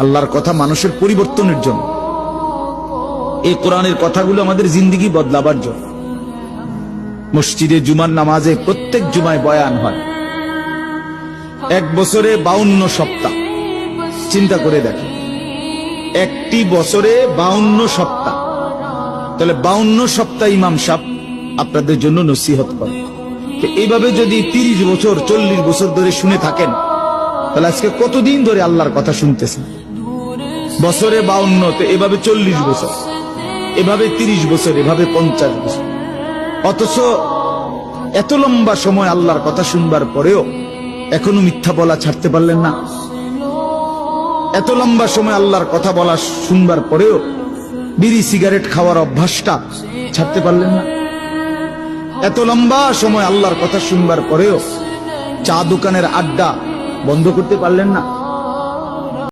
আল্লাহর কথা মানুষের পরিবর্তনের জন্য। এই কোরআনের কথাগুলো আমাদের জিন্দেগি বদলাবার জন্য। মসজিদে জুমার নামাজে প্রত্যেক জুমায় বয়ান হয়। এক বছরে 52 সপ্তাহ, চিন্তা করে দেখেন, একটি বছরে 52 সপ্তাহ। তাহলে 52 সপ্তাহ ইমাম সাহেব আপনাদের জন্য নসিহত করে। এইভাবে যদি 30 বছর 40 বছর ধরে শুনে থাকেন, তাহলে আজকে কতদিন ধরে আল্লাহর কথা শুনতেছেন? বছরে 52, তো এভাবে 40 বছর, এভাবে 30 বছর, এভাবে 50 বছর। অথচ এত লম্বা সময় আল্লাহর কথা শুনবার পরেও এখনো মিথ্যা বলা ছাড়তে পারলেন না। এত লম্বা সময় আল্লাহর কথা বলা শুনবার পরেও বিড়ি সিগারেট খাওয়ার অভ্যাসটা ছাড়তে পারলেন না। এত লম্বা সময় আল্লাহর কথা শুনবার পরেও চা দোকানের আড্ডা বন্ধ করতে পারলেন না।